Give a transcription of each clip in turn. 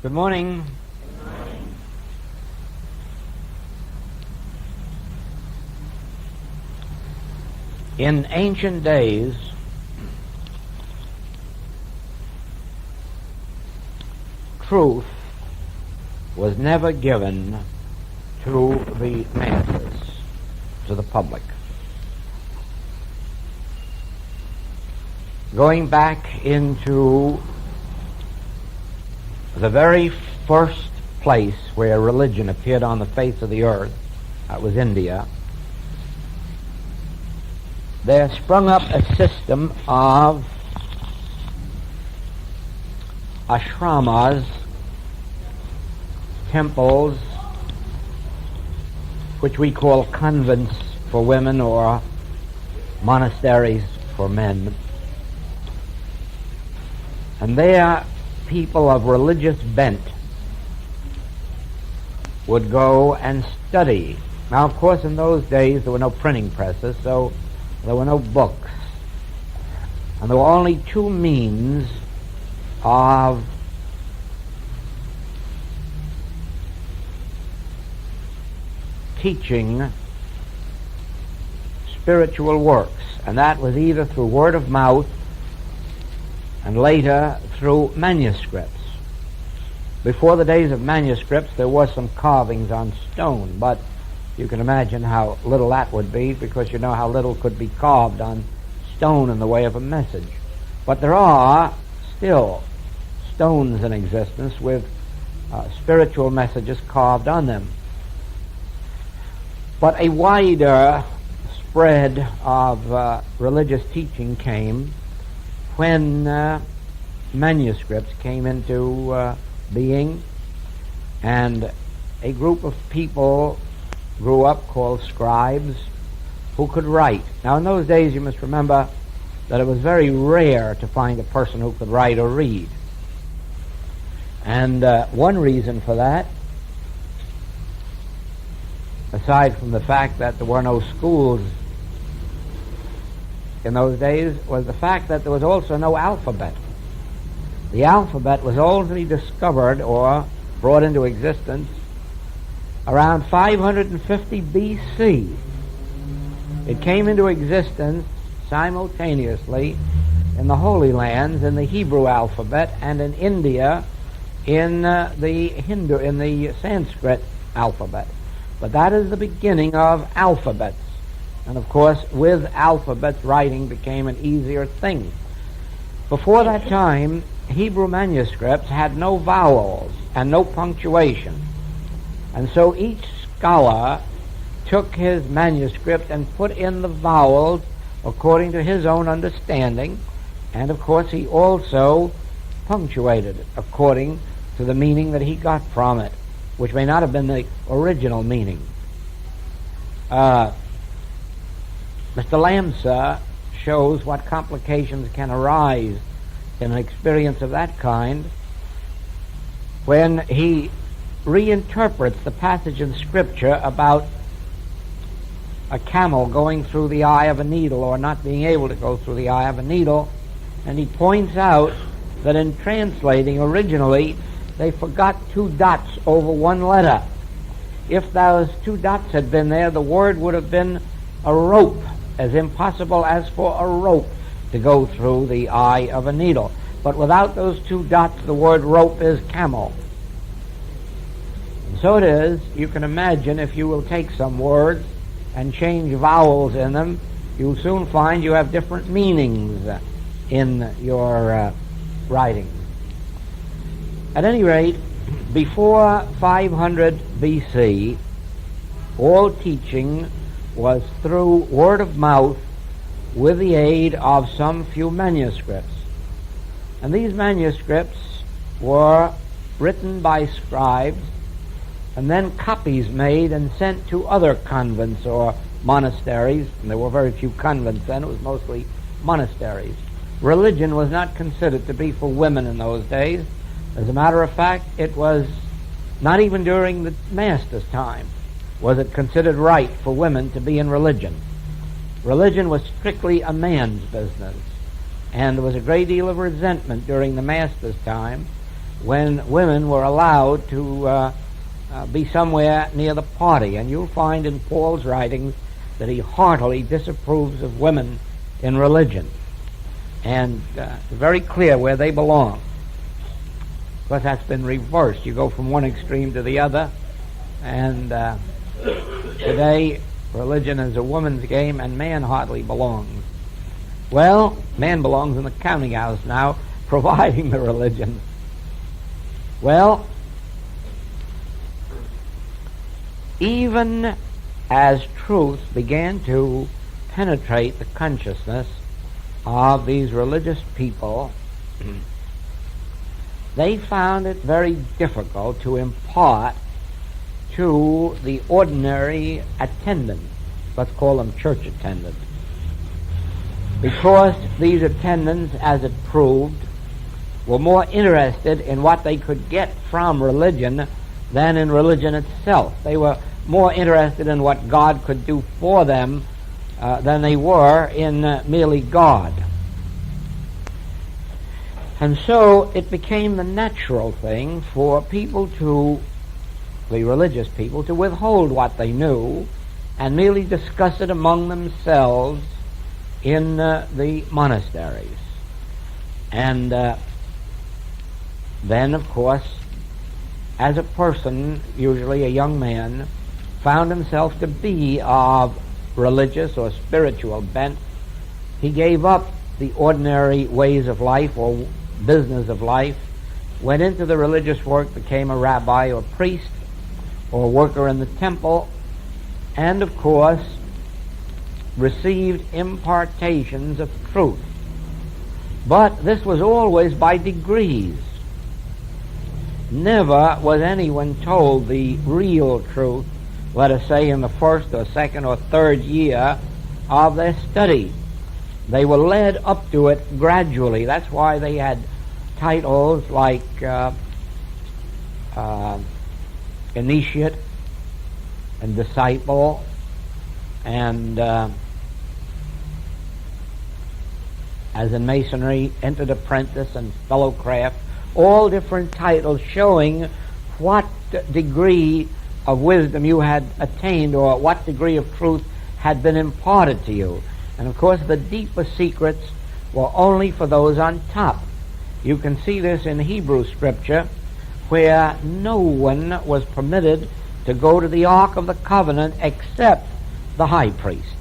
Good morning. In ancient days, truth was never given to the masses, to the public. Going back into the very first place where religion appeared on the face of the earth, that was India, there sprung up a system of ashramas, temples, which we call convents for women or monasteries for men. And there, people of religious bent would go and study. Now, of course, in those days there were no printing presses, so there were no books. And there were only two means of teaching spiritual works, and that was either through word of mouth and later through manuscripts. Before the days of manuscripts, there was some carvings on stone, but you can imagine how little that would be, because you know how little could be carved on stone in the way of a message. But there are still stones in existence with spiritual messages carved on them. But a wider spread of religious teaching came when manuscripts came into being, and a group of people grew up called scribes who could write. Now, in those days, you must remember that it was very rare to find a person who could write or read. And one reason for that, aside from the fact that there were no schools in those days, was the fact that there was also no alphabet. The alphabet was only discovered or brought into existence around 550 B.C. It came into existence simultaneously in the Holy Lands in the Hebrew alphabet, and in India in the Sanskrit alphabet. But that is the beginning of alphabets. And of course, with alphabets, writing became an easier thing. Before that time, Hebrew manuscripts had no vowels and no punctuation. And so each scholar took his manuscript and put in the vowels according to his own understanding, and of course he also punctuated it according to the meaning that he got from it, which may not have been the original meaning. Mr. Lamsa shows what complications can arise in an experience of that kind when he reinterprets the passage in Scripture about a camel going through the eye of a needle, or not being able to go through the eye of a needle, and he points out that in translating originally they forgot two dots over one letter. If those two dots had been there, the word would have been a rope, as impossible as for a rope to go through the eye of a needle. But without those two dots, the word rope is camel. And so it is, you can imagine, if you will take some words and change vowels in them, you'll soon find you have different meanings in your writing. At any rate, before 500 B.C., all teaching was through word of mouth with the aid of some few manuscripts. And these manuscripts were written by scribes, and then copies made and sent to other convents or monasteries. And there were very few convents then, it was mostly monasteries. Religion was not considered to be for women in those days. As a matter of fact, it was not even during the Master's time was it considered right for women to be in religion. Religion was strictly a man's business, and there was a great deal of resentment during the Master's time when women were allowed to be somewhere near the party. And you'll find in Paul's writings that he heartily disapproves of women in religion. And it's very clear where they belong. Of course, that's been reversed. You go from one extreme to the other. And today, religion is a woman's game, and man hardly belongs. Well, man belongs in the counting house now, providing the religion. Well, even as truth began to penetrate the consciousness of these religious people, they found it very difficult to impart to the ordinary attendant, let's call them church attendants, because these attendants, as it proved, were more interested in what they could get from religion than in religion itself. They were more interested in what God could do for them than they were in merely God. And so it became the natural thing for people to, the religious people, to withhold what they knew and merely discuss it among themselves in the monasteries. And then, of course, as a person, usually a young man, found himself to be of religious or spiritual bent, he gave up the ordinary ways of life or business of life, went into the religious work, became a rabbi or priest or worker in the temple, and of course received impartations of truth. But this was always by degrees. Never was anyone told the real truth, let us say, in the first or second or third year of their study. They were led up to it gradually. That's why they had titles like initiate and disciple and, as in masonry, entered apprentice and fellow craft, all different titles showing what degree of wisdom you had attained or what degree of truth had been imparted to you. And of course the deepest secrets were only for those on top. You can see this in Hebrew scripture, where no one was permitted to go to the Ark of the Covenant except the high priest.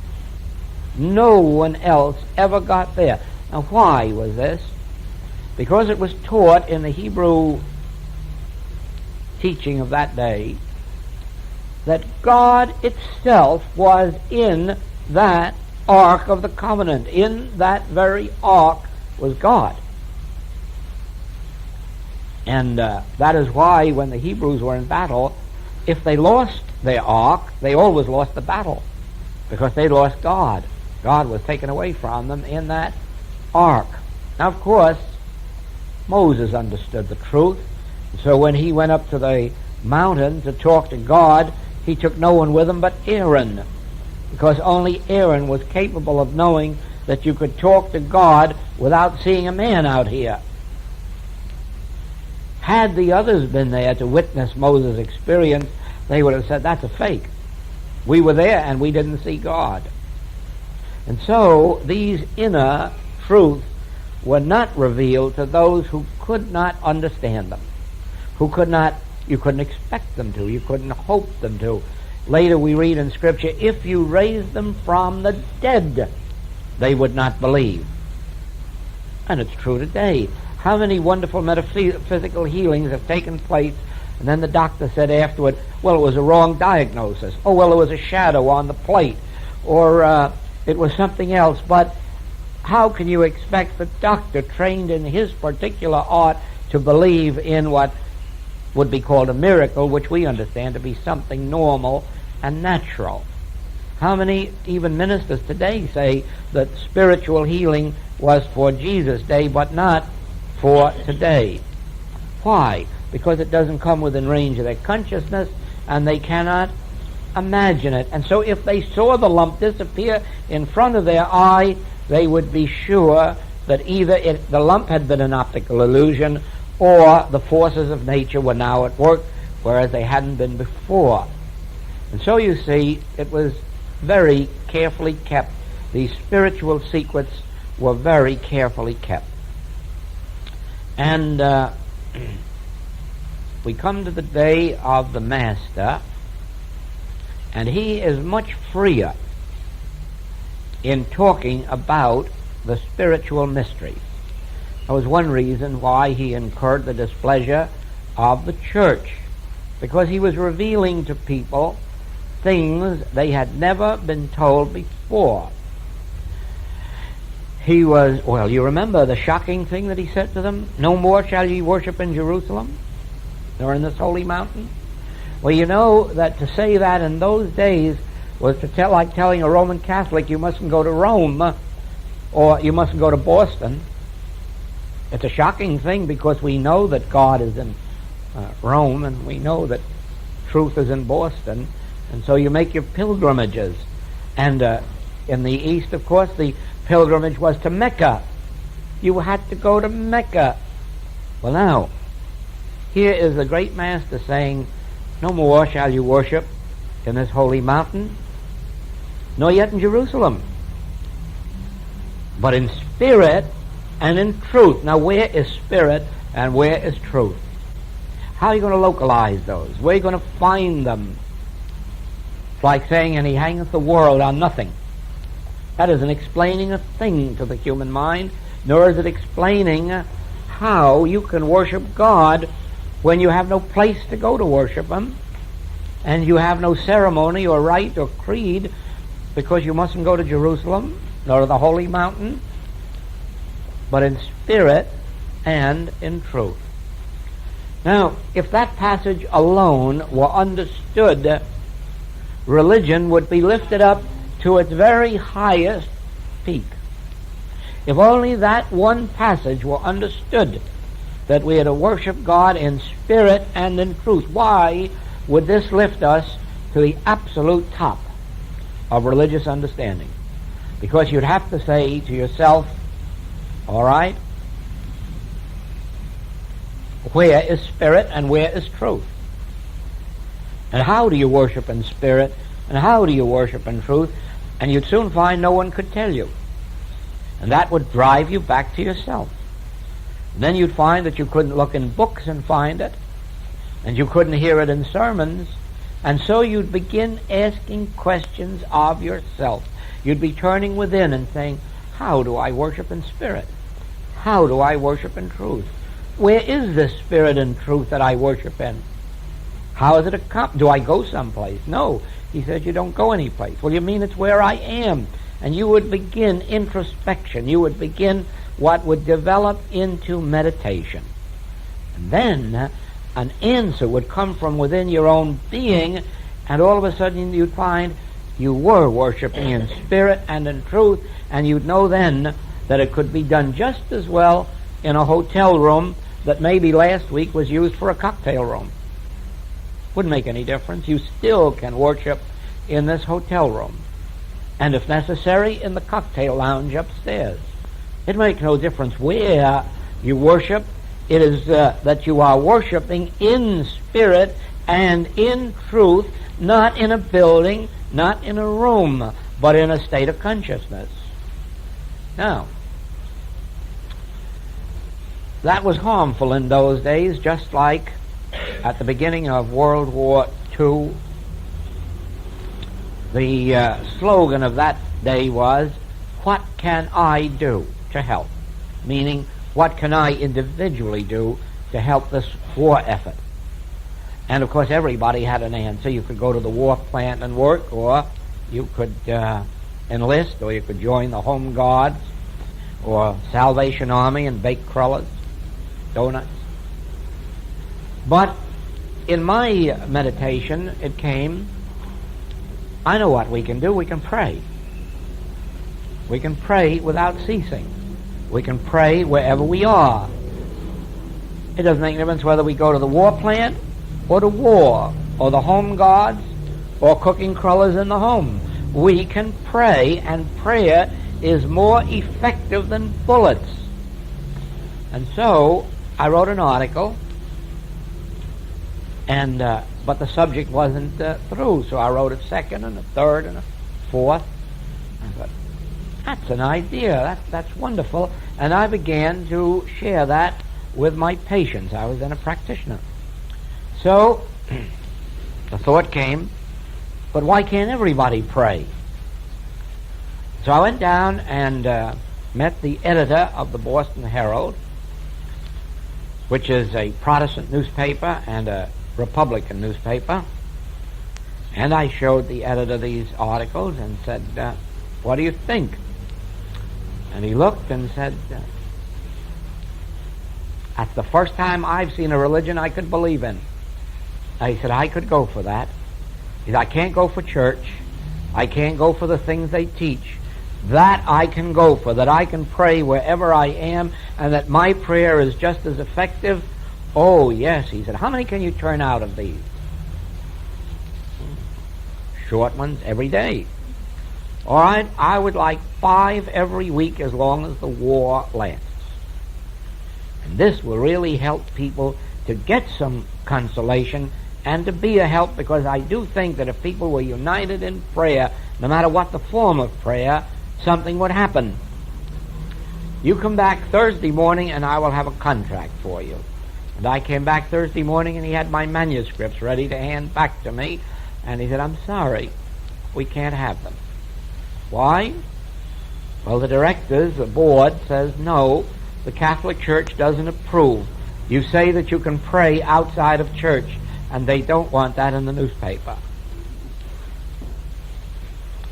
No one else ever got there. Now why was this? Because it was taught in the Hebrew teaching of that day that God itself was in that Ark of the Covenant. In that very Ark was God. And that is why when the Hebrews were in battle, if they lost their Ark, they always lost the battle, because they lost God. God was taken away from them in that Ark. Now, of course, Moses understood the truth. So when he went up to the mountain to talk to God, he took no one with him but Aaron, because only Aaron was capable of knowing that you could talk to God without seeing a man out here. Had the others been there to witness Moses' experience, they would have said, that's a fake. We were there and we didn't see God. And so these inner truths were not revealed to those who could not understand them, who could not, you couldn't expect them to, you couldn't hope them to. Later we read in Scripture, if you raise them from the dead, they would not believe. And it's true today. How many wonderful metaphysical healings have taken place, and then the doctor said afterward, well, it was a wrong diagnosis. Oh, well, it was a shadow on the plate, or it was something else. But how can you expect the doctor trained in his particular art to believe in what would be called a miracle, which we understand to be something normal and natural? How many even ministers today say that spiritual healing was for Jesus' day but not for today? Why? Because it doesn't come within range of their consciousness, and they cannot imagine it. And so if they saw the lump disappear in front of their eye, they would be sure that either the lump had been an optical illusion, or the forces of nature were now at work, whereas they hadn't been before. And so you see, it was very carefully kept. These spiritual secrets were very carefully kept. And we come to the day of the Master, and he is much freer in talking about the spiritual mysteries. That was one reason why he incurred the displeasure of the church, because he was revealing to people things they had never been told before. He was, well, you remember the shocking thing that he said to them? No more shall ye worship in Jerusalem, nor in this holy mountain. Well, you know that to say that in those days was to tell, like telling a Roman Catholic, you mustn't go to Rome, or you mustn't go to Boston. It's a shocking thing, because we know that God is in Rome, and we know that truth is in Boston, and so you make your pilgrimages. And in the East, of course, the pilgrimage was to Mecca. You had to go to Mecca. Well, now, here is the great Master saying, no more shall you worship in this holy mountain, nor yet in Jerusalem, but in spirit and in truth. Now, where is spirit and where is truth? How are you going to localize those? Where are you going to find them? It's like saying, and he hangeth the world on nothing. That isn't explaining a thing to the human mind, nor is it explaining how you can worship God when you have no place to go to worship him, and you have no ceremony or rite or creed, because you mustn't go to Jerusalem, nor to the holy mountain, but in spirit and in truth. Now, if that passage alone were understood, religion would be lifted up to its very highest peak. If only that one passage were understood, that we are to worship God in spirit and in truth, why would this lift us to the absolute top of religious understanding? Because you'd have to say to yourself, all right, where is spirit and where is truth? And how do you worship in spirit and how do you worship in truth? And you'd soon find no one could tell you. And that would drive you back to yourself. And then you'd find that you couldn't look in books and find it, and you couldn't hear it in sermons, and so you'd begin asking questions of yourself. You'd be turning within and saying, how do I worship in spirit? How do I worship in truth? Where is this spirit and truth that I worship in? How is it accomplished? Do I go someplace? No. He says you don't go anyplace. Well, you mean it's where I am. And you would begin introspection. You would begin what would develop into meditation. And then an answer would come from within your own being, and all of a sudden you'd find you were worshiping in spirit and in truth, and you'd know then that it could be done just as well in a hotel room that maybe last week was used for a cocktail room. Wouldn't make any difference. You still can worship in this hotel room, and if necessary, in the cocktail lounge upstairs. It makes no difference where you worship. It is that you are worshiping in spirit and in truth, not in a building, not in a room, but in a state of consciousness. Now, that was harmful in those days, just like at the beginning of World War II. The slogan of that day was, what can I do to help? Meaning, what can I individually do to help this war effort? And of course everybody had an answer. You could go to the war plant and work, or you could enlist, or you could join the Home Guards or Salvation Army and bake crullers, donuts. But in my meditation it came, I know what we can do. We can pray. We can pray without ceasing. We can pray wherever we are. It doesn't make any difference whether we go to the war plant or to war, or the Home Guards, or cooking crullers in the home. We can pray, and prayer is more effective than bullets. And so, I wrote an article, and but the subject wasn't through, so I wrote a second and a third and a fourth. I thought, that's an idea. That's wonderful. And I began to share that with my patients. I was then a practitioner. So the thought came, but why can't everybody pray? So I went down and met the editor of the Boston Herald, which is a Protestant newspaper and a Republican newspaper. And I showed the editor these articles and said, what do you think? And he looked and said, that's the first time I've seen a religion I could believe in. I said, I could go for that. He said, I can't go for church. I can't go for the things they teach. That I can go for, that I can pray wherever I am, and that my prayer is just as effective. Oh, yes, he said, how many can you turn out of these? Short ones every day. All right, I would like 5 every week as long as the war lasts. And this will really help people to get some consolation and to be a help, because I do think that if people were united in prayer, no matter what the form of prayer, something would happen. You come back Thursday morning and I will have a contract for you. And I came back Thursday morning and he had my manuscripts ready to hand back to me. And he said, I'm sorry, we can't have them. Why? Well, the directors, the board, says no, the Catholic Church doesn't approve. You say that you can pray outside of church, and they don't want that in the newspaper.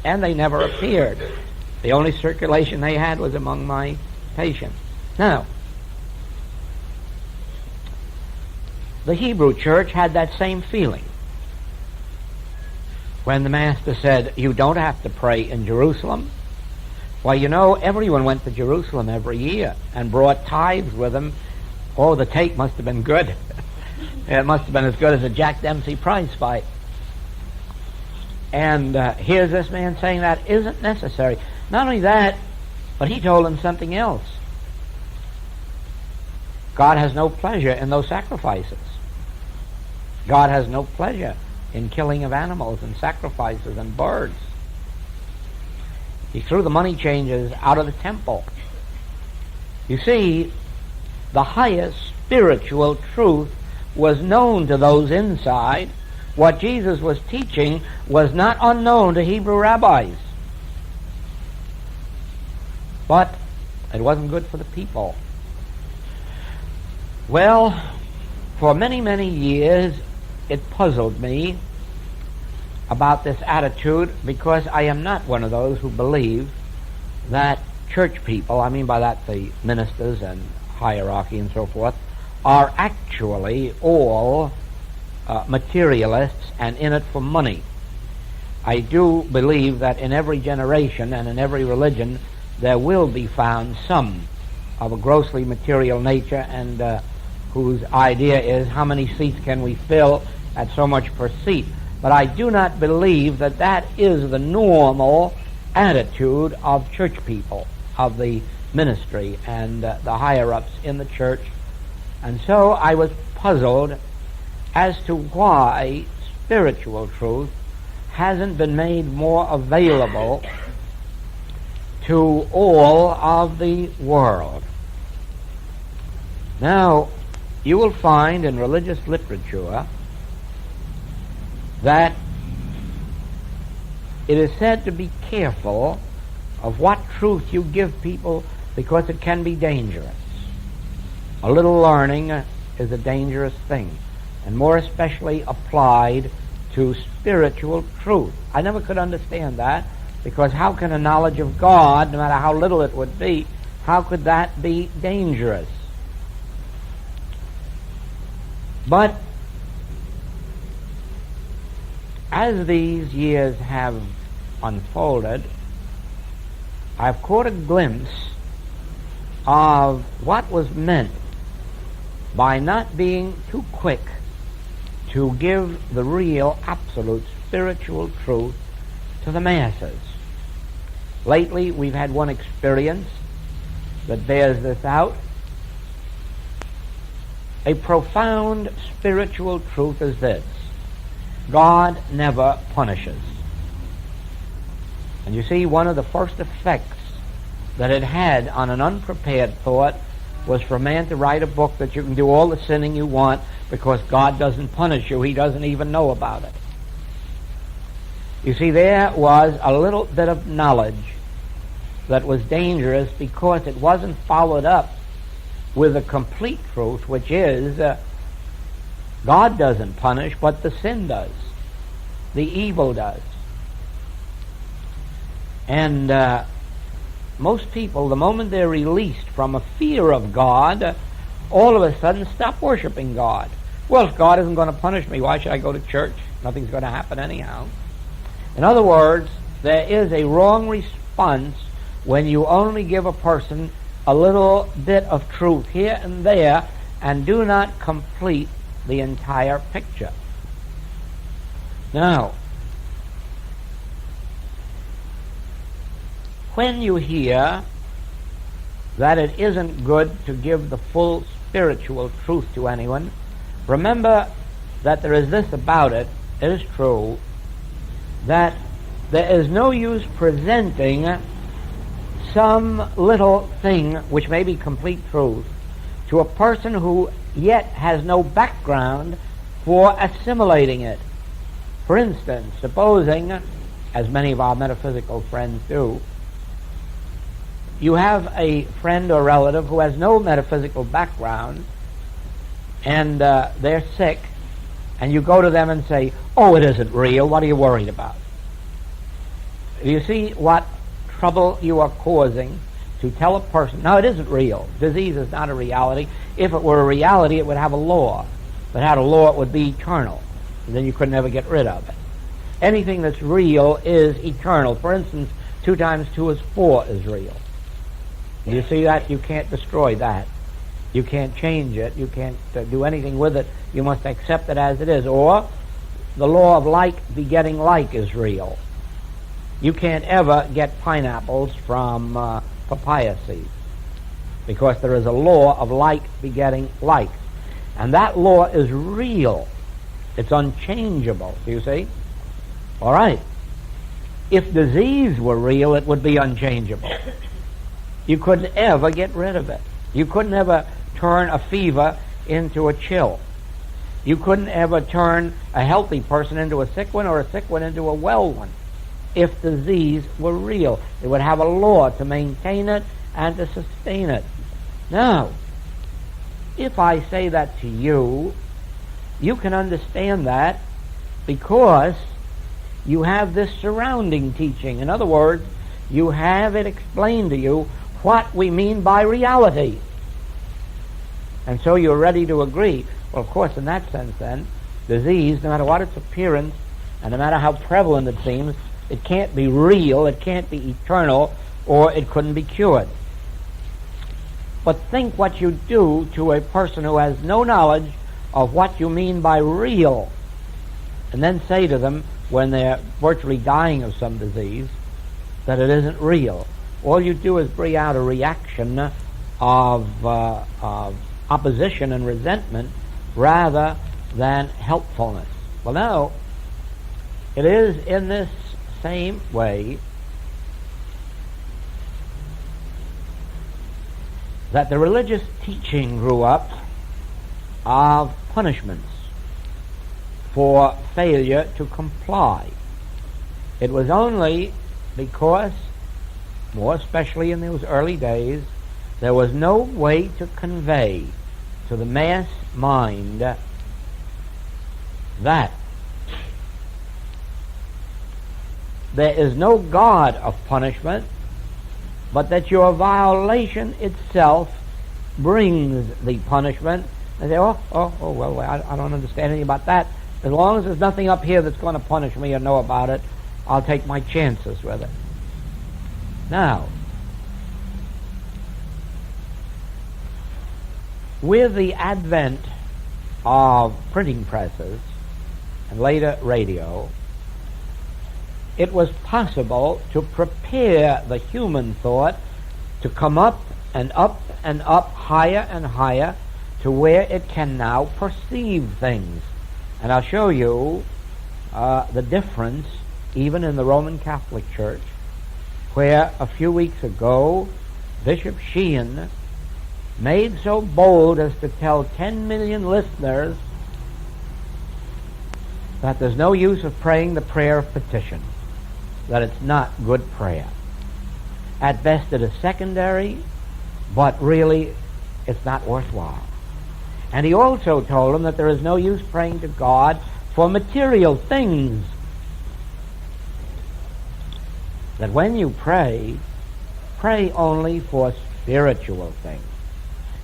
And they never appeared. The only circulation they had was among my patients. Now, the Hebrew church had that same feeling. When the master said, you don't have to pray in Jerusalem. Well, you know, everyone went to Jerusalem every year and brought tithes with them. Oh, the take must have been good. It must have been as good as a Jack Dempsey prize fight. And here's this man saying that isn't necessary. Not only that, but he told them something else. God has no pleasure in those sacrifices. God has no pleasure in killing of animals and sacrifices and birds. He threw the money changers out of the temple. You see, the highest spiritual truth was known to those inside. What Jesus was teaching was not unknown to Hebrew rabbis. But it wasn't good for the people. Well, for many, many years, it puzzled me about this attitude, because I am not one of those who believe that church people, I mean by that the ministers and hierarchy and so forth, are actually all materialists and in it for money. I do believe that in every generation and in every religion there will be found some of a grossly material nature, and whose idea is how many seats can we fill at so much per seat. But I do not believe that that is the normal attitude of church people, of the ministry and the higher-ups in the church. And so I was puzzled as to why spiritual truth hasn't been made more available to all of the world. Now, you will find in religious literature that it is said to be careful of what truth you give people, because it can be dangerous. A little learning is a dangerous thing, and more especially applied to spiritual truth. I never could understand that, because how can a knowledge of God, no matter how little it would be, how could that be dangerous? But as these years have unfolded, I've caught a glimpse of what was meant by not being too quick to give the real, absolute spiritual truth to the masses. Lately, we've had one experience that bears this out. A profound spiritual truth is this: God never punishes. And you see, one of the first effects that it had on an unprepared thought was for a man to write a book that you can do all the sinning you want because God doesn't punish you. He doesn't even know about it. You see, there was a little bit of knowledge that was dangerous because it wasn't followed up with a complete truth, which is God doesn't punish, but the sin does. The evil does. And most people, the moment they're released from a fear of God, all of a sudden stop worshiping God. Well, if God isn't going to punish me, why should I go to church? Nothing's going to happen anyhow. In other words, there is a wrong response when you only give a person a little bit of truth here and there and do not complete the entire picture. Now, when you hear that it isn't good to give the full spiritual truth to anyone, remember that there is this about it. It is true that there is no use presenting some little thing which may be complete truth to a person who yet has no background for assimilating it. For instance, supposing, as many of our metaphysical friends do, you have a friend or relative who has no metaphysical background, and they're sick, and you go to them and say, "Oh, it isn't real. What are you worried about?" You see what trouble you are causing to tell a person, no, it isn't real. Disease is not a reality. If it were a reality, it would have a law. If it had a law, it would be eternal. And then you could never get rid of it. Anything that's real is eternal. For instance, 2 times 2 is 4 is real. You see that? You can't destroy that. You can't change it. You can't do anything with it. You must accept it as it is. Or the law of like begetting like is real. You can't ever get pineapples from papaya seeds because there is a law of like begetting like. And that law is real. It's unchangeable, do you see? All right. If disease were real, it would be unchangeable. You couldn't ever get rid of it. You couldn't ever turn a fever into a chill. You couldn't ever turn a healthy person into a sick one or a sick one into a well one. If disease were real, it would have a law to maintain it and to sustain it. Now, if I say that to you, you can understand that because you have this surrounding teaching. In other words, you have it explained to you what we mean by reality. And so you're ready to agree. Well, of course, in that sense, then, disease, no matter what its appearance, and no matter how prevalent it seems, it can't be real, it can't be eternal, or it couldn't be cured. But think what you do to a person who has no knowledge of what you mean by real, and then say to them, when they're virtually dying of some disease, that it isn't real. All you do is bring out a reaction of opposition and resentment rather than helpfulness. Well, now, it is in this same way that the religious teaching grew up of punishments for failure to comply. It was only because, more especially in those early days, there was no way to convey to the mass mind that there is no God of punishment, but that your violation itself brings the punishment. And they say, well, I don't understand anything about that. As long as there's nothing up here that's going to punish me or know about it, I'll take my chances with it. Now, with the advent of printing presses and later radio, it was possible to prepare the human thought to come up and up and up, higher and higher, to where it can now perceive things. And I'll show you the difference even in the Roman Catholic Church, where a few weeks ago Bishop Sheehan made so bold as to tell 10 million listeners that there's no use of praying the prayer of petition, that it's not good prayer. At best it is secondary, but really it's not worthwhile. And he also told them that there is no use praying to God for material things. That when you pray, pray only for spiritual things.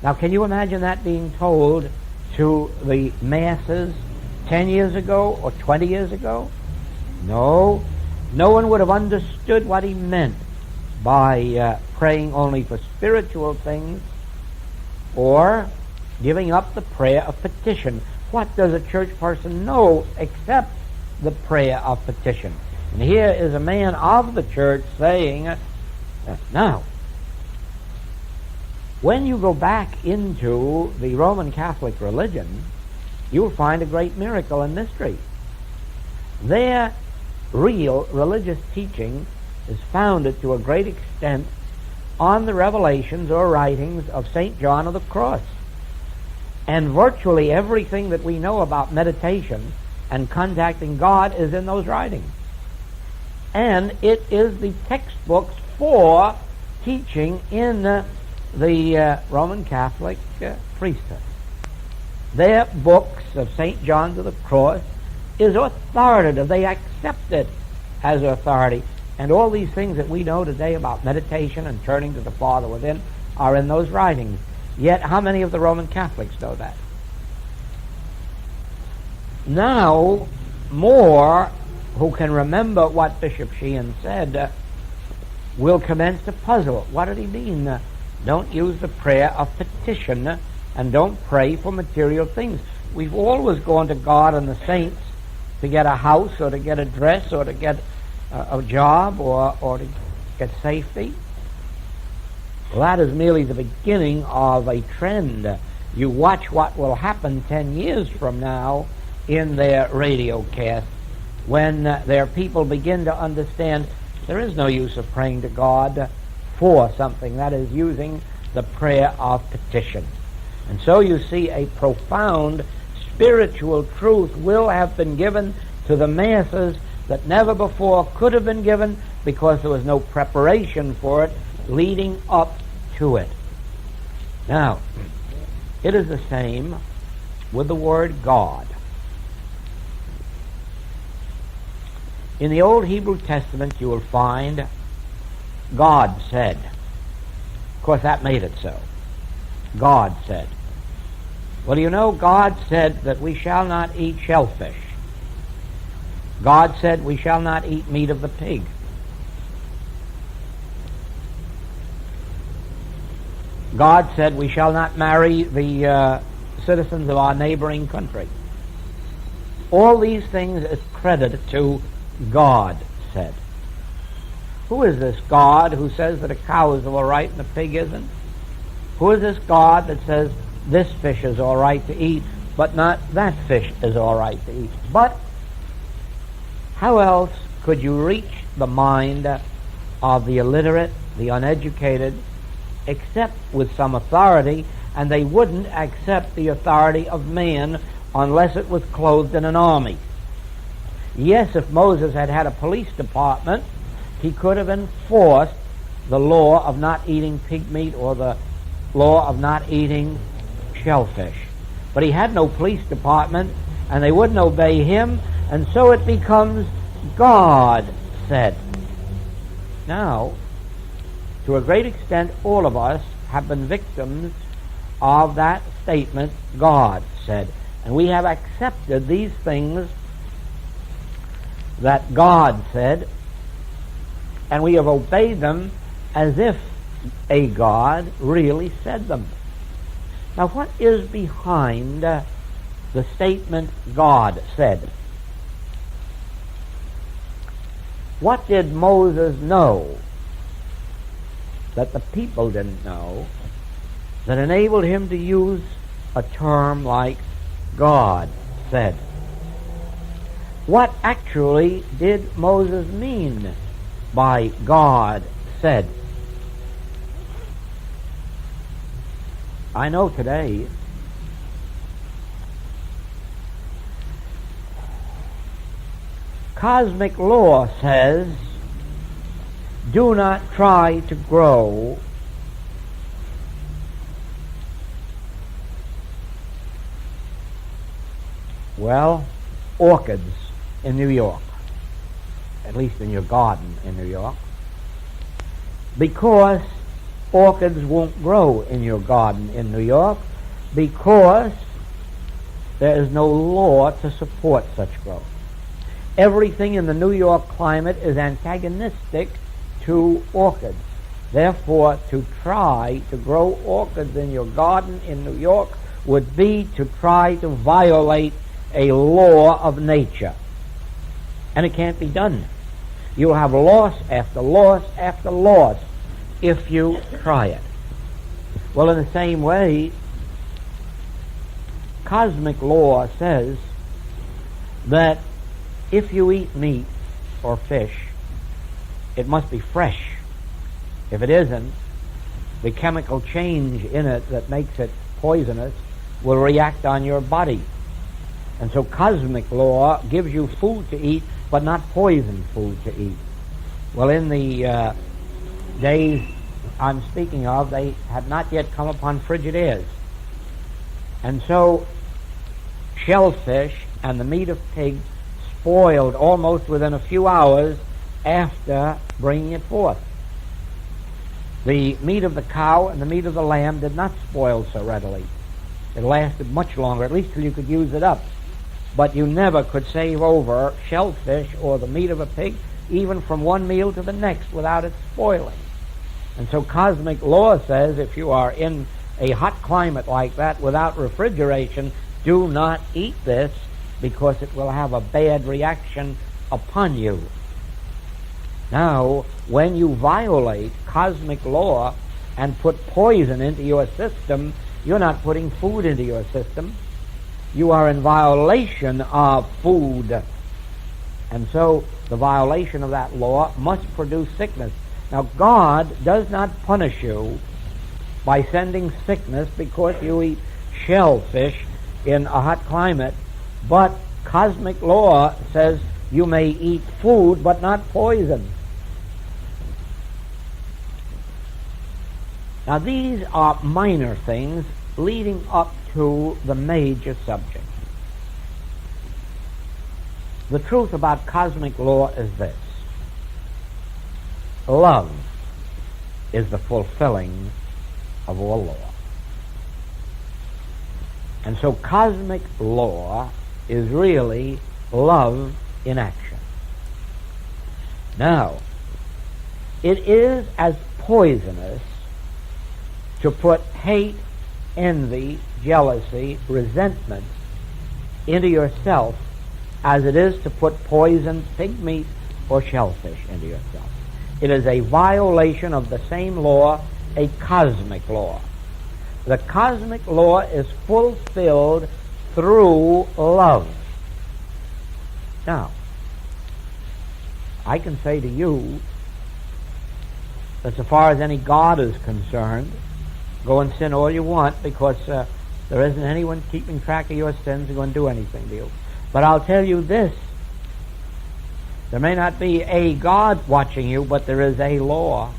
Now, can you imagine that being told to the masses 10 years ago or 20 years ago? No. No one would have understood what he meant by praying only for spiritual things or giving up the prayer of petition. What does a church person know except the prayer of petition? And here is a man of the church saying, now, when you go back into the Roman Catholic religion, you'll find a great miracle and mystery. Their real religious teaching is founded to a great extent on the revelations or writings of St. John of the Cross. And virtually everything that we know about meditation and contacting God is in those writings. And it is the textbooks for teaching in the Roman Catholic priesthood. Their books of St. John of the Cross is authoritative. They accept it as authority. And all these things that we know today about meditation and turning to the Father within are in those writings. Yet, how many of the Roman Catholics know that? Now, more who can remember what Bishop Sheehan said will commence to puzzle. What did he mean? Don't use the prayer of petition and don't pray for material things. We've always gone to God and the saints to get a house or to get a dress or to get a job or to get safety. Well, that is merely the beginning of a trend. You watch what will happen 10 years from now in their radio cast when their people begin to understand there is no use of praying to God for something, that is, using the prayer of petition. And so you see a profound spiritual truth will have been given to the masses that never before could have been given because there was no preparation for it leading up to it. Now, it is the same with the word God. In the Old Hebrew Testament you will find God said. Of course, that made it so. God said. Well, you know, God said that we shall not eat shellfish. God said we shall not eat meat of the pig. God said we shall not marry the citizens of our neighboring country. All these things is credited to God said. Who is this God who says that a cow is all right and a pig isn't? Who is this God that says this fish is all right to eat, but not that fish is all right to eat? But how else could you reach the mind of the illiterate, the uneducated, except with some authority? And they wouldn't accept the authority of man unless it was clothed in an army. Yes, if Moses had had a police department, he could have enforced the law of not eating pig meat or the law of not eating shellfish. But he had no police department, and they wouldn't obey him, and so it becomes God said. Now, to a great extent, all of us have been victims of that statement, God said. And we have accepted these things that God said, and we have obeyed them as if a God really said them. Now, what is behind the statement God said? What did Moses know that the people didn't know that enabled him to use a term like God said. What actually did Moses mean by God said? I know today cosmic law says, do not try to grow orchids in New York, at least in your garden in New York, because orchids won't grow in your garden in New York, because there is no law to support such growth. Everything in the New York climate is antagonistic to orchids. Therefore, to try to grow orchids in your garden in New York would be to try to violate a law of nature. And it can't be done. You'll have loss after loss after loss if you try it. Well, in the same way, cosmic law says that if you eat meat or fish, it must be fresh. If it isn't, the chemical change in it that makes it poisonous will react on your body. And so cosmic law gives you food to eat, but not poison food to eat. Well, in the days I'm speaking of, they had not yet come upon Frigidaires. And so shellfish and the meat of pig spoiled almost within a few hours after bringing it forth. The meat of the cow and the meat of the lamb did not spoil so readily. It lasted much longer, at least till you could use it up. But you never could save over shellfish or the meat of a pig, even from one meal to the next, without it spoiling. And so cosmic law says if you are in a hot climate like that without refrigeration, do not eat this, because it will have a bad reaction upon you. Now, when you violate cosmic law and put poison into your system, you're not putting food into your system. You are in violation of food. And so the violation of that law must produce sickness. Now, God does not punish you by sending sickness because you eat shellfish in a hot climate, but cosmic law says you may eat food but not poison. Now, these are minor things leading up to the major subject. The truth about cosmic law is this: love is the fulfilling of all law. And so cosmic law is really love in action. Now, it is as poisonous to put hate, envy, jealousy, resentment into yourself as it is to put poisoned pig meat or shellfish into yourself. It is a violation of the same law, a cosmic law. The cosmic law is fulfilled through love. Now, I can say to you that so far as any God is concerned, go and sin all you want, because there isn't anyone keeping track of your sins who's going to do anything to you. But I'll tell you this: there may not be a God watching you, but there is a law.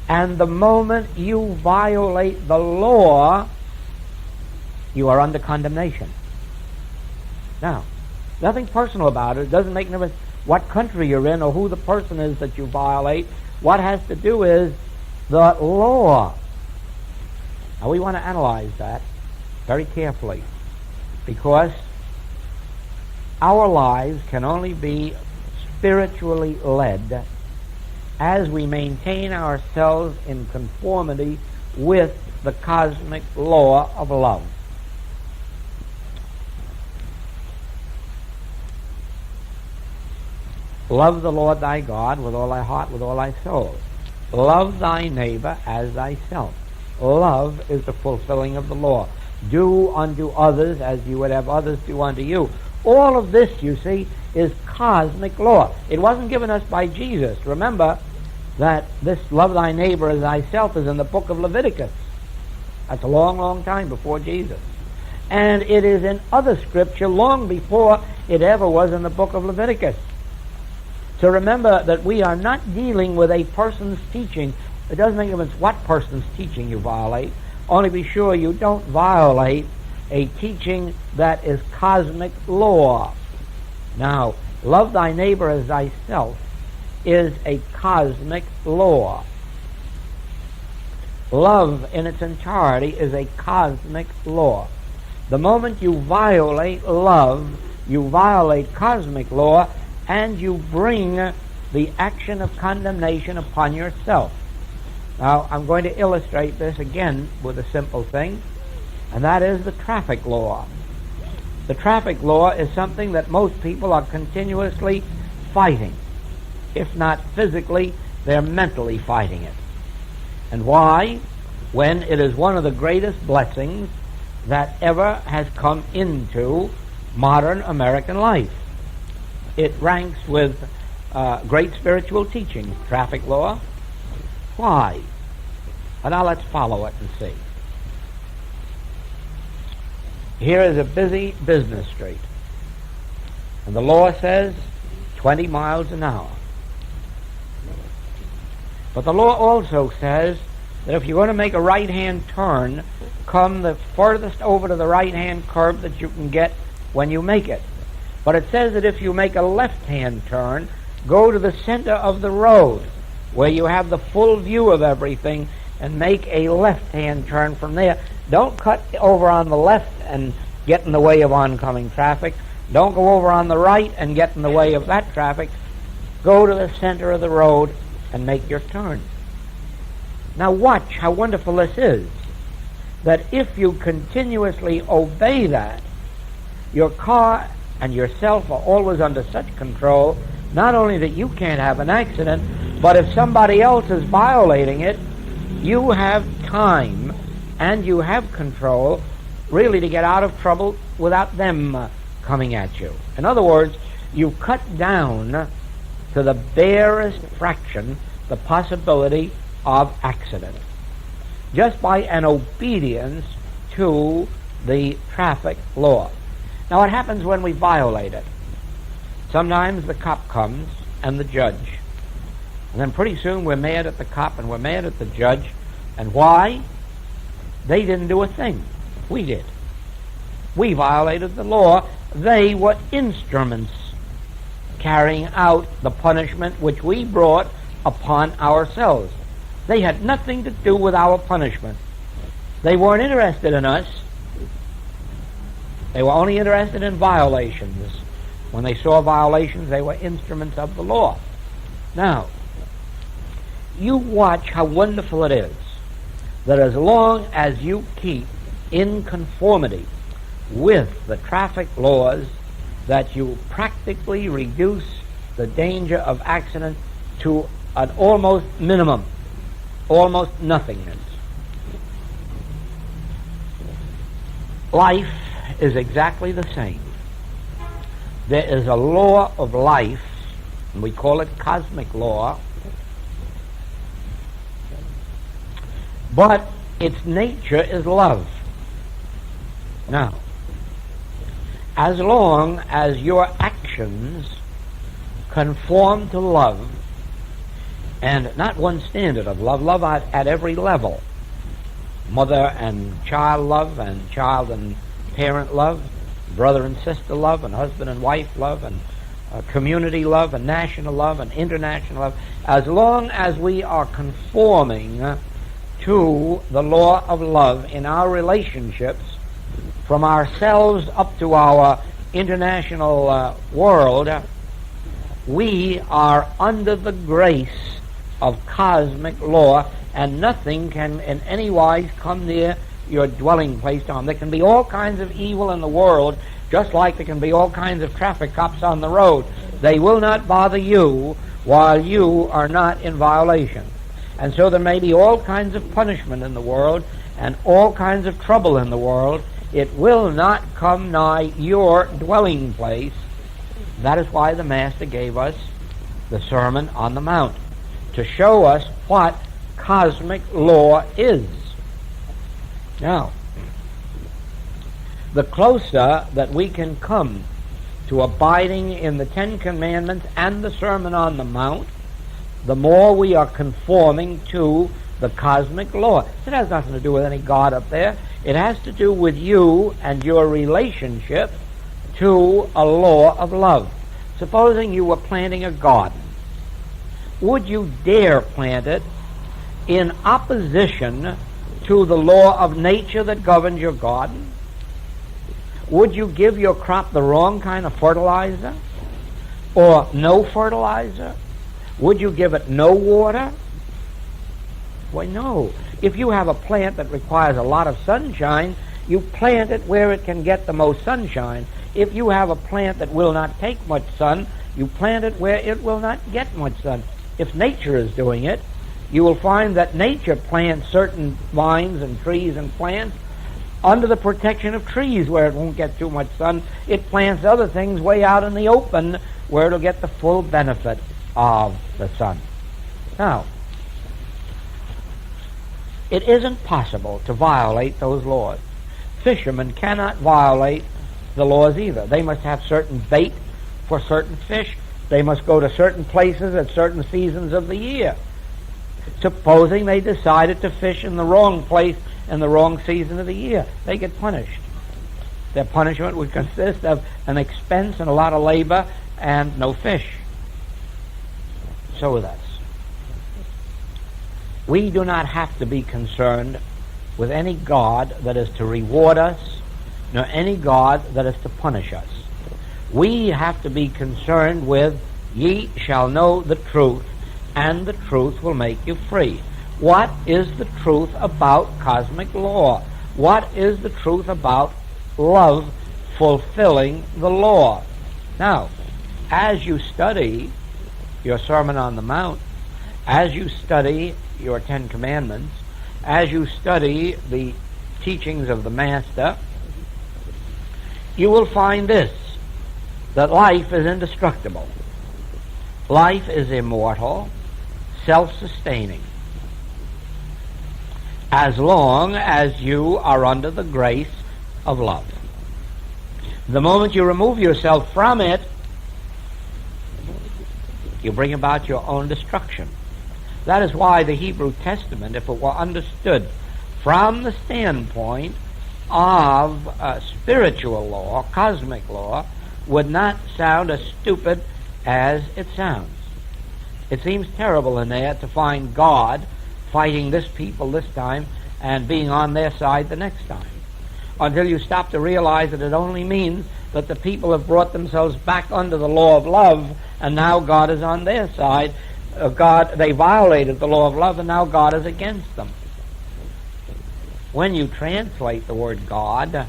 And the moment you violate the law, you are under condemnation. Now, nothing personal about it. It doesn't make no difference what country you're in or who the person is that you violate. What has to do is the law. Now, we want to analyze that very carefully, because our lives can only be spiritually led as we maintain ourselves in conformity with the cosmic law of love. Love the Lord thy God with all thy heart, with all thy soul. Love thy neighbor as thyself. Love is the fulfilling of the law. do unto others as you would have others do unto you. All of this, you see, is cosmic law. It wasn't given us by Jesus. Remember that this love thy neighbor as thyself is in the book of Leviticus. That's a long, long time before Jesus. And it is in other scripture long before it ever was in the book of Leviticus. So remember that we are not dealing with a person's teaching. It doesn't make a difference what person's teaching you violate. Only be sure you don't violate a teaching that is cosmic law. Now, love thy neighbor as thyself is a cosmic law. Love in its entirety is a cosmic law. The moment you violate love, you violate cosmic law, and you bring the action of condemnation upon yourself. Now, I'm going to illustrate this again with a simple thing, and that is the traffic law. The traffic law is something that most people are continuously fighting. If not physically, they're mentally fighting it. And why? When it is one of the greatest blessings that ever has come into modern American life. It ranks with great spiritual teachings, traffic law. Why? And now let's follow it and see. Here is a busy business street, and the law says 20 miles an hour. But the law also says that if you're going to make a right-hand turn, come the furthest over to the right-hand curb that you can get when you make it. But it says that if you make a left-hand turn, go to the center of the road where you have the full view of everything and make a left-hand turn from there. Don't cut over on the left and get in the way of oncoming traffic. Don't go over on the right and get in the way of that traffic. Go to the center of the road and make your turn. Now watch how wonderful this is, that if you continuously obey that, your car and yourself are always under such control, not only that you can't have an accident, but if somebody else is violating it, you have time and you have control really to get out of trouble without them coming at you. In other words, you cut down to the barest fraction the possibility of accident just by an obedience to the traffic law. Now, what happens when we violate it? Sometimes the cop comes and the judge. And then pretty soon we're mad at the cop and we're mad at the judge. And why? They didn't do a thing. We did. We violated the law. They were instruments carrying out the punishment which we brought upon ourselves. They had nothing to do with our punishment. They weren't interested in us. They were only interested in violations. When they saw violations, they were instruments of the law. Now, you watch how wonderful it is that as long as you keep in conformity with the traffic laws, that you practically reduce the danger of accident to an almost minimum, almost nothingness. Life is exactly the same. There is a law of life, and we call it cosmic law, but its nature is love. Now, as long as your actions conform to love, and not one standard of love, love at every level, mother and child love, and child and parent love, brother and sister love, and husband and wife love, and community love, and national love, and international love, as long as we are conforming to the law of love in our relationships, from ourselves up to our international world, we are under the grace of cosmic law, and nothing can in any wise come near your dwelling place, Tom. There can be all kinds of evil in the world, just like there can be all kinds of traffic cops on the road. They will not bother you while you are not in violation. And so there may be all kinds of punishment in the world, and all kinds of trouble in the world, it will not come nigh your dwelling place. That is why the Master gave us the Sermon on the Mount, to show us what cosmic law is. Now, the closer that we can come to abiding in the Ten Commandments and the Sermon on the Mount, the more we are conforming to the cosmic law. It has nothing to do with any God up there. It has to do with you and your relationship to a law of love. Supposing you were planting a garden, would you dare plant it in opposition to the law of nature that governs your garden? Would you give your crop the wrong kind of fertilizer or no fertilizer? Would you give it no water? Why, no. If you have a plant that requires a lot of sunshine, you plant it where it can get the most sunshine. If you have a plant that will not take much sun, you plant it where it will not get much sun. If nature is doing it, you will find that nature plants certain vines and trees and plants under the protection of trees where it won't get too much sun. It plants other things way out in the open where it'll get the full benefit of the sun. Now, it isn't possible to violate those laws. Fishermen cannot violate the laws either. They must have certain bait for certain fish. They must go to certain places at certain seasons of the year. Supposing they decided to fish in the wrong place in the wrong season of the year, they get punished. Their punishment would consist of an expense and a lot of labor and no fish. So with us. We do not have to be concerned with any God that is to reward us, nor any God that is to punish us. We have to be concerned with, ye shall know the truth, and the truth will make you free. What is the truth about cosmic law? What is the truth about love fulfilling the law? Now, as you study your Sermon on the Mount, as you study your Ten Commandments, as you study the teachings of the Master, you will find this, that life is indestructible. Life is immortal, self-sustaining, as long as you are under the grace of love. The moment you remove yourself from it, you bring about your own destruction. That is why the Hebrew Testament, if it were understood from the standpoint of spiritual law, cosmic law, would not sound as stupid as it sounds. It seems terrible in there to find God fighting this people this time and being on their side the next time, until you stop to realize that it only means that the people have brought themselves back under the law of love, and now God is on their side. They violated the law of love, and now God is against them. When you translate the word God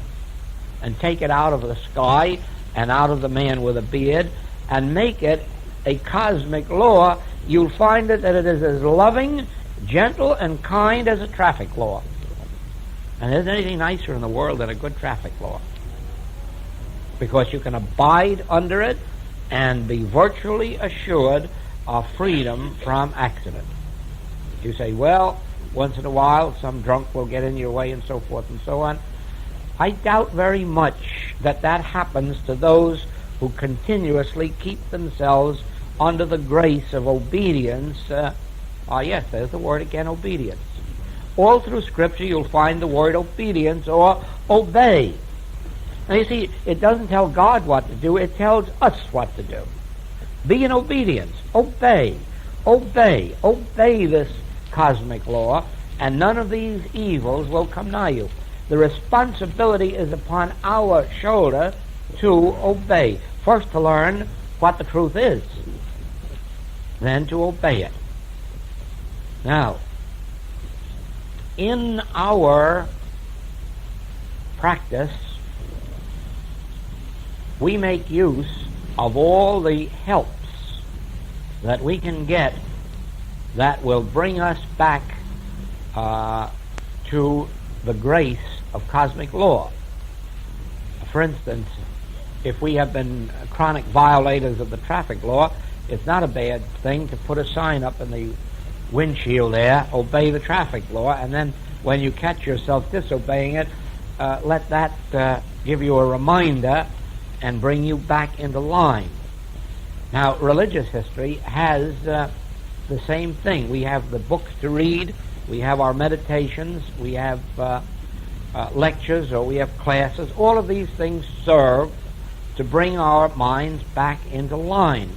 and take it out of the sky and out of the man with a beard and make it a cosmic law, you'll find that it is as loving, gentle, and kind as a traffic law. And there isn't anything nicer in the world than a good traffic law, because you can abide under it and be virtually assured of freedom from accident. You say, well, once in a while some drunk will get in your way and so forth and so on. I doubt very much that that happens to those who continuously keep themselves under the grace of obedience. Yes, there's the word again, obedience. All through Scripture you'll find the word obedience or obey. Now you see, it doesn't tell God what to do, it tells us what to do. Be in obedience. Obey. Obey. Obey this cosmic law, and none of these evils will come nigh you. The responsibility is upon our shoulder to obey. First to learn what the truth is, then to obey it. Now, in our practice, we make use of all the helps that we can get that will bring us back to the grace of cosmic law. For instance, if we have been chronic violators of the traffic law, it's not a bad thing to put a sign up in the windshield there, obey the traffic law, and then when you catch yourself disobeying it, let that give you a reminder and bring you back into line. Now, religious history has the same thing. We have the books to read, we have our meditations, we have lectures, or we have classes. All of these things serve to bring our minds back into line.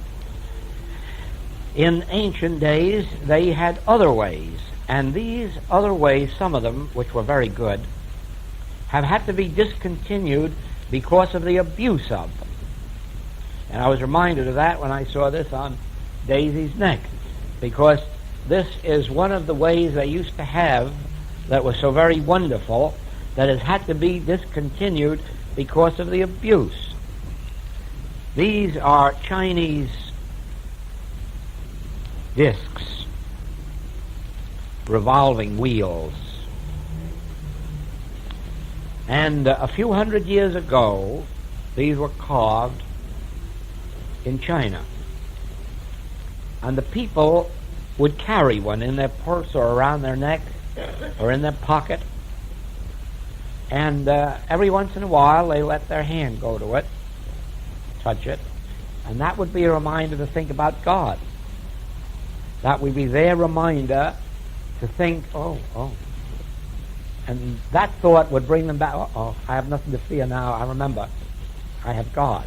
In ancient days, they had other ways, and these other ways, some of them, which were very good, have had to be discontinued because of the abuse of them. And I was reminded of that when I saw this on Daisy's neck, because this is one of the ways they used to have that was so very wonderful that it had to be discontinued because of the abuse. These are Chinese discs, revolving wheels. And a few hundred years ago, these were carved in China. And the people would carry one in their purse or around their neck or in their pocket. And every once in a while, they let their hand go to it, touch it, and that would be a reminder to think about God. That would be their reminder to think, oh. And that thought would bring them back, I have nothing to fear now. I remember, I have God.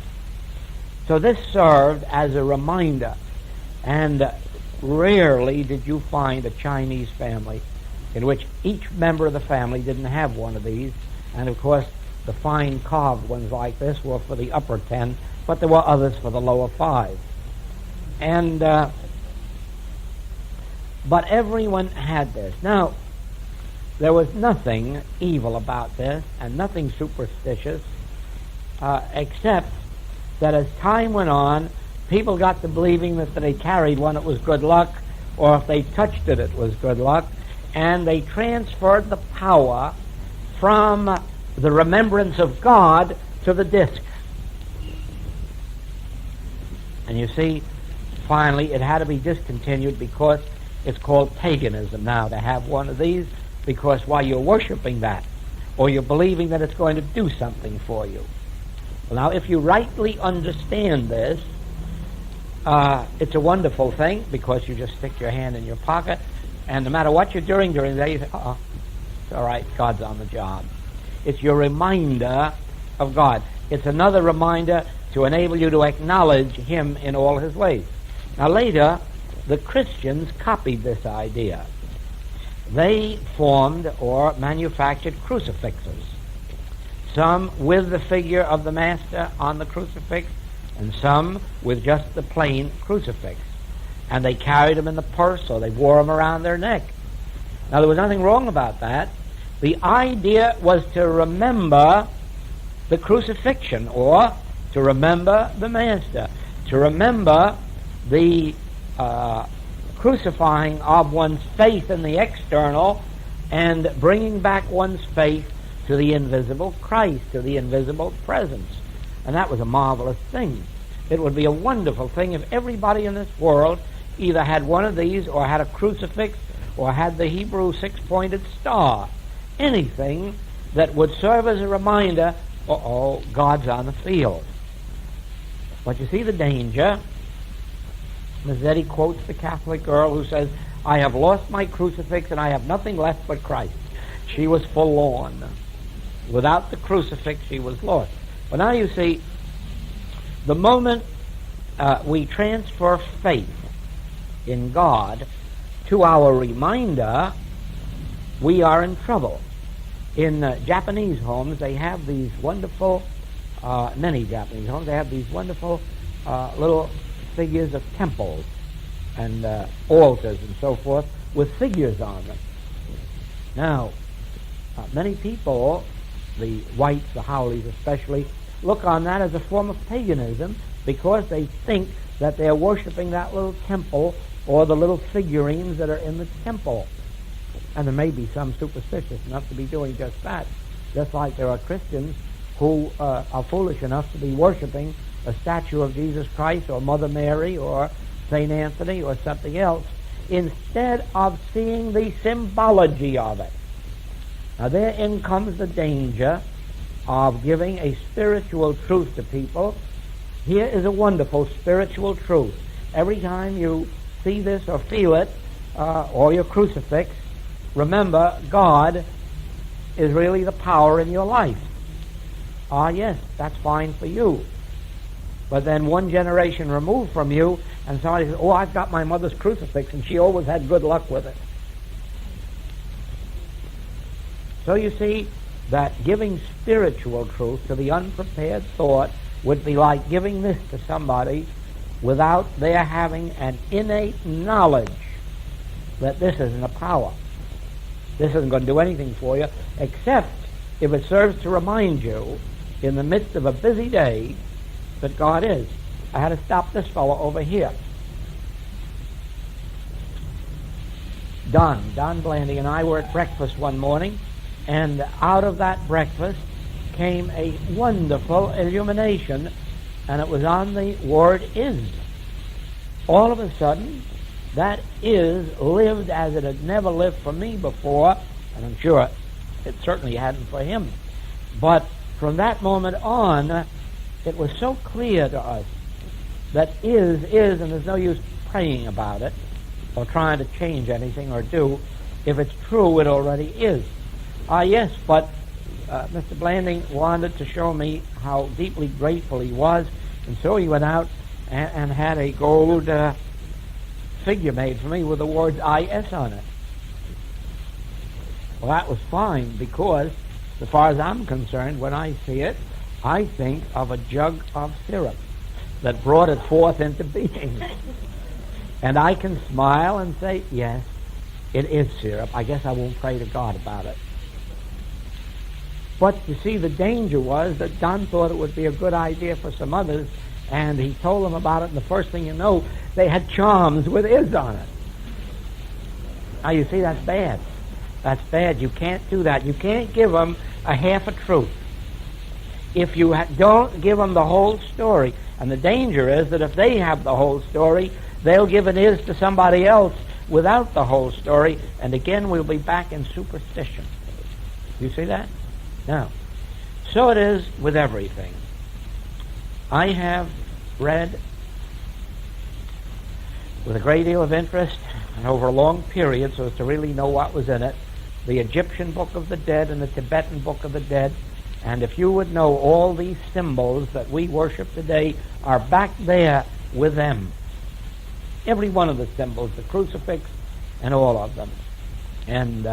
So this served as a reminder. And rarely did you find a Chinese family in which each member of the family didn't have one of these. And of course, the fine carved ones like this were for the upper 10, but there were others for the lower 5. And but everyone had this. Now, there was nothing evil about this and nothing superstitious, except that as time went on, people got to believing that they carried one, it was good luck, or if they touched it, it was good luck, and they transferred the power from the remembrance of God to the disc. And you see, finally, it had to be discontinued because it's called paganism now to have one of these, because while you're worshiping that, or you're believing that it's going to do something for you. Well, now, if you rightly understand this, it's a wonderful thing, because you just stick your hand in your pocket, and no matter what you're doing during the day, you say, it's all right, God's on the job. It's your reminder of God. It's another reminder to enable you to acknowledge Him in all His ways. Now, later, the Christians copied this idea. They formed or manufactured crucifixes, some with the figure of the Master on the crucifix, and some with just the plain crucifix. And they carried them in the purse, or they wore them around their neck. Now, there was nothing wrong about that. The idea was to remember the crucifixion, or to remember the Master, to remember the crucifying of one's faith in the external and bringing back one's faith to the invisible Christ, to the invisible presence. And that was a marvelous thing. It would be a wonderful thing if everybody in this world either had one of these or had a crucifix or had the Hebrew 6-pointed star. Anything that would serve as a reminder, God's on the field. But you see the danger. Ms. Eddy quotes the Catholic girl who says, I have lost my crucifix and I have nothing left but Christ. She was forlorn. Without the crucifix, she was lost. But now you see, the moment we transfer faith in God to our reminder, we are in trouble. In Japanese homes, they have these wonderful, many Japanese homes, they have these wonderful little figures of temples and altars and so forth with figures on them. Now, many people, the whites, the Howleys especially, look on that as a form of paganism because they think that they're worshiping that little temple or the little figurines that are in the temple. And there may be some superstitious enough to be doing just that. Just like there are Christians who are foolish enough to be worshiping a statue of Jesus Christ or Mother Mary or St. Anthony or something else, instead of seeing the symbology of it. Now therein comes the danger of giving a spiritual truth to people. Here is a wonderful spiritual truth. Every time you see this or feel it, or your crucifix, remember God is really the power in your life. Yes, that's fine for you. But then one generation removed from you, and somebody says, I've got my mother's crucifix, and she always had good luck with it. So you see that giving spiritual truth to the unprepared thought would be like giving this to somebody without their having an innate knowledge that this isn't a power. This isn't going to do anything for you, except if it serves to remind you in the midst of a busy day that God is. I had to stop this fellow over here. Don Blandy and I were at breakfast one morning, and out of that breakfast came a wonderful illumination, and it was on the word is. All of a sudden, that is lived as it had never lived for me before, and I'm sure it certainly hadn't for him. But from that moment on, it was so clear to us that is, and there's no use praying about it or trying to change anything or do. If it's true, it already is. Yes, but Mr. Blanding wanted to show me how deeply grateful he was, and so he went out and had a gold figure made for me with the words IS on it. Well, that was fine, because as far as I'm concerned, when I see it, I think of a jug of syrup that brought it forth into being. And I can smile and say, yes, it is syrup. I guess I won't pray to God about it. But you see, the danger was that Don thought it would be a good idea for some others, and he told them about it, and the first thing you know, they had charms with is on it. Now you see, that's bad. That's bad. You can't do that. You can't give them a half a truth. If you don't give them the whole story, and the danger is that if they have the whole story, they'll give an is to somebody else without the whole story, and again we'll be back in superstition. You see that? Now, so it is with everything. I have read with a great deal of interest and over a long period so as to really know what was in it, the Egyptian Book of the Dead and the Tibetan Book of the Dead. And if you would know, all these symbols that we worship today are back there with them. Every one of the symbols, the crucifix and all of them. And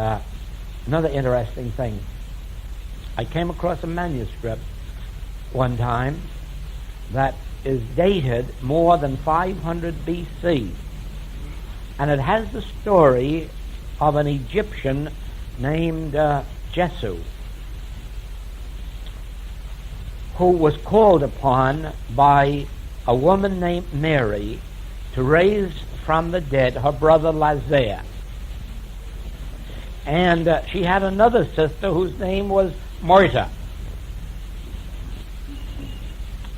another interesting thing, I came across a manuscript one time that is dated more than 500 BC. And it has the story of an Egyptian named Jesu, who was called upon by a woman named Mary to raise from the dead her brother Lazarus. And she had another sister whose name was Martha.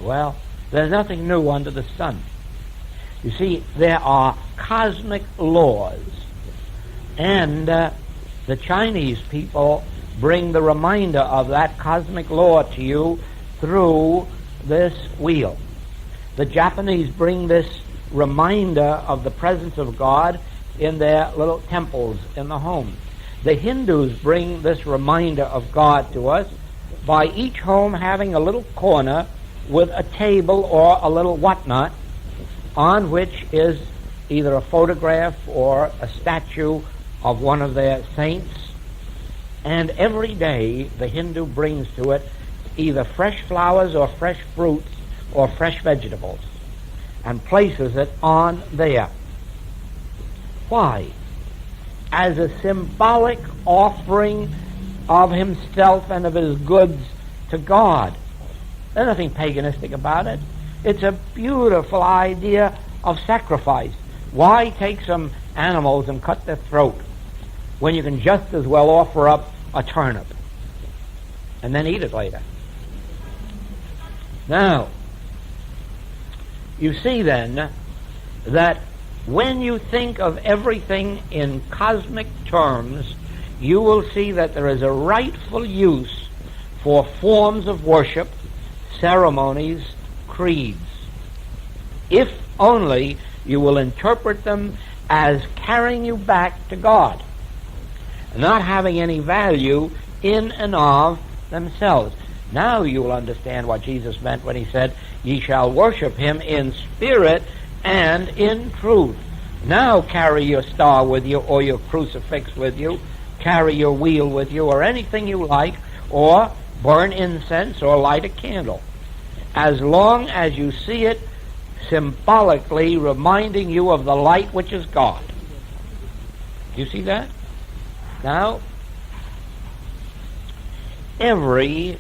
Well, there's nothing new under the sun. You see, there are cosmic laws, and the Chinese people bring the reminder of that cosmic law to you through this wheel. The Japanese bring this reminder of the presence of God in their little temples in the home. The Hindus bring this reminder of God to us by each home having a little corner with a table or a little whatnot on which is either a photograph or a statue of one of their saints. And every day the Hindu brings to it either fresh flowers or fresh fruits or fresh vegetables and places it on there. Why? As a symbolic offering of himself and of his goods to God. There's nothing paganistic about it. It's a beautiful idea of sacrifice. Why take some animals and cut their throat when you can just as well offer up a turnip and then eat it later? Now, you see then that when you think of everything in cosmic terms, you will see that there is a rightful use for forms of worship, ceremonies, creeds, if only you will interpret them as carrying you back to God, not having any value in and of themselves. Now you will understand what Jesus meant when he said, "Ye shall worship him in spirit and in truth." Now carry your star with you, or your crucifix with you, carry your wheel with you, or anything you like, or burn incense or light a candle, as long as you see it symbolically reminding you of the light which is God. Do you see that? Now, every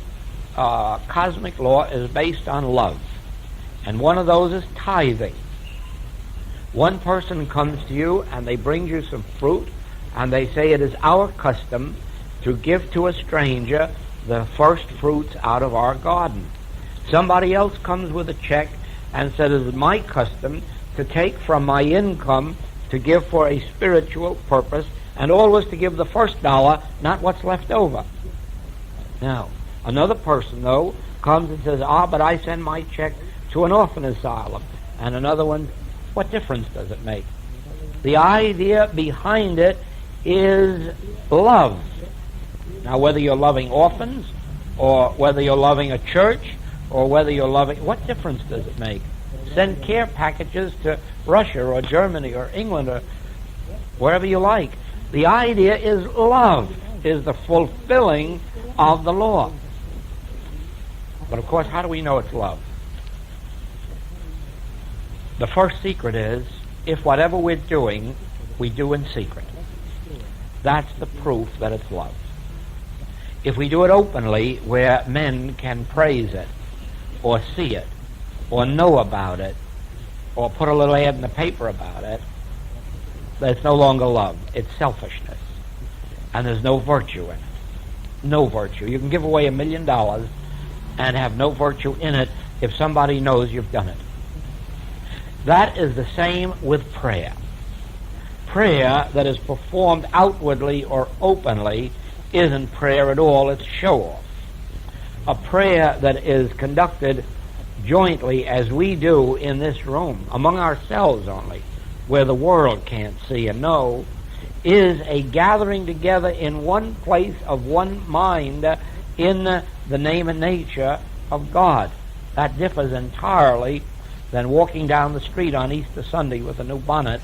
cosmic law is based on love, and one of those is tithing. One person comes to you and they bring you some fruit, and they say it is our custom to give to a stranger the first fruits out of our garden. Somebody else comes with a check and says it is my custom to take from my income to give for a spiritual purpose, and always to give the first dollar, not what's left over. Now, another person, though, comes and says, but I send my check to an orphan asylum. And another one, what difference does it make? The idea behind it is love. Now, whether you're loving orphans, or whether you're loving a church, or whether you're loving, what difference does it make? Send care packages to Russia or Germany or England or wherever you like. The idea is love, is the fulfilling of the law. But of course, how do we know it's love? The first secret is, if whatever we're doing, we do in secret. That's the proof that it's love. If we do it openly, where men can praise it, or see it, or know about it, or put a little ad in the paper about it, it's no longer love. It's selfishness. And there's no virtue in it. No virtue. You can give away $1 million and have no virtue in it if somebody knows you've done it. That is the same with prayer. Prayer that is performed outwardly or openly isn't prayer at all, it's show-off. A prayer that is conducted jointly, as we do in this room, among ourselves only, where the world can't see and know, is a gathering together in one place of one mind in the name and nature of God. That differs entirely than walking down the street on Easter Sunday with a new bonnet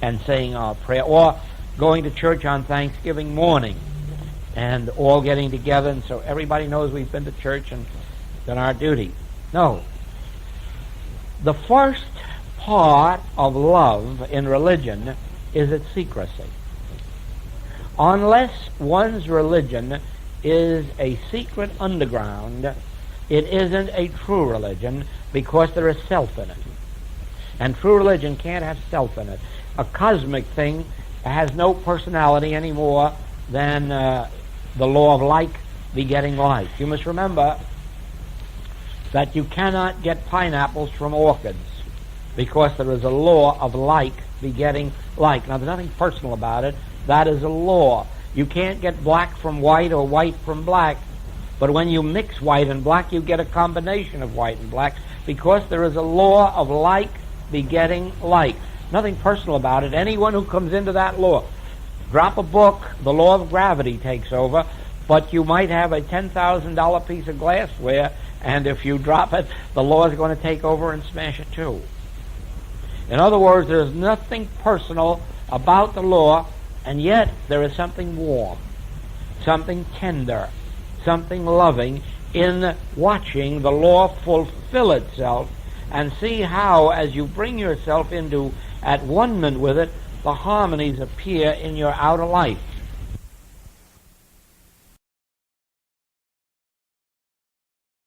and saying our prayer, or going to church on Thanksgiving morning and all getting together and so everybody knows we've been to church and done our duty. No. The first part of love in religion is its secrecy. Unless one's religion is a secret underground, it isn't a true religion, because there is self in it. And true religion can't have self in it. A cosmic thing has no personality any more than the law of like begetting like. You must remember that you cannot get pineapples from orchids, because there is a law of like begetting like. Now, there's nothing personal about it. That is a law. You can't get black from white or white from black, but when you mix white and black, you get a combination of white and black, because there is a law of like begetting like. Nothing personal about it. Anyone who comes into that law, drop a book, the law of gravity takes over, but you might have a $10,000 piece of glassware, and if you drop it, the law is going to take over and smash it too. In other words, there's nothing personal about the law, and yet there is something warm, something tender, something loving in watching the law fulfill itself, and see how, as you bring yourself into at one-ment with it, the harmonies appear in your outer life.